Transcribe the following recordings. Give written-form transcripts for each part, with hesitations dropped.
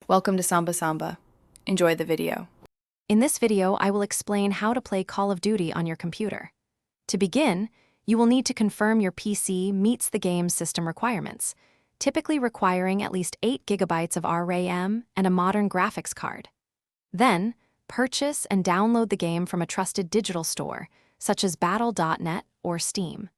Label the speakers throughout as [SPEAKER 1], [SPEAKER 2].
[SPEAKER 1] Welcome to Samba Samba. Enjoy the video.
[SPEAKER 2] In this video, I will explain how to play Call of Duty on your computer. To begin, you will need to confirm your PC meets the game's system requirements, typically requiring at least 8 GB of RAM and a modern graphics card. Then, purchase and download the game from a trusted digital store, such as Battle.net or Steam.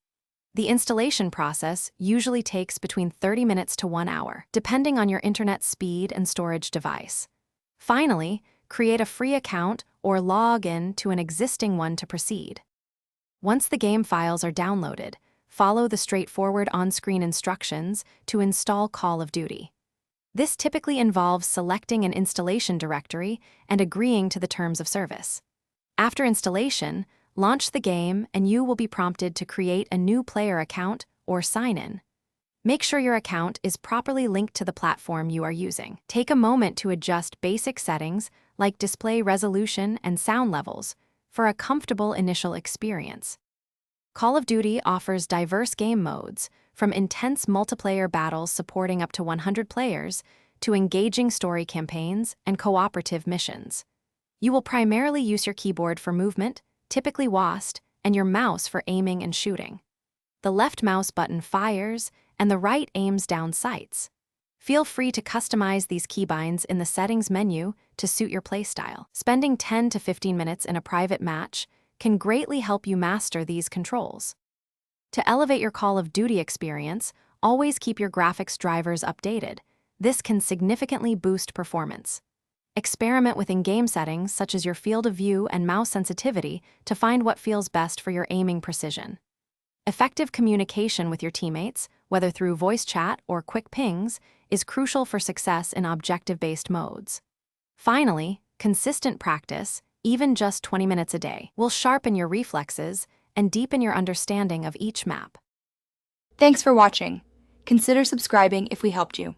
[SPEAKER 2] The installation process usually takes between 30 minutes to 1 hour, depending on your internet speed and storage device. Finally, create a free account or log in to an existing one to proceed. Once the game files are downloaded, follow the straightforward on-screen instructions to install Call of Duty. This typically involves selecting an installation directory and agreeing to the terms of service. After installation, launch the game and you will be prompted to create a new player account or sign in. Make sure your account is properly linked to the platform you are using. Take a moment to adjust basic settings like display resolution and sound levels for a comfortable initial experience. Call of Duty offers diverse game modes, from intense multiplayer battles supporting up to 100 players to engaging story campaigns and cooperative missions. You will primarily use your keyboard for movement, typically WASD, and your mouse for aiming and shooting. The left mouse button fires, and the right aims down sights. Feel free to customize these keybinds in the settings menu to suit your playstyle. Spending 10 to 15 minutes in a private match can greatly help you master these controls. To elevate your Call of Duty experience, always keep your graphics drivers updated. This can significantly boost performance. Experiment with in-game settings such as your field of view and mouse sensitivity to find what feels best for your aiming precision. Effective communication with your teammates, whether through voice chat or quick pings, is crucial for success in objective-based modes. Finally, consistent practice, even just 20 minutes a day, will sharpen your reflexes and deepen your understanding of each map.
[SPEAKER 1] Thanks for watching. Consider subscribing if we helped you.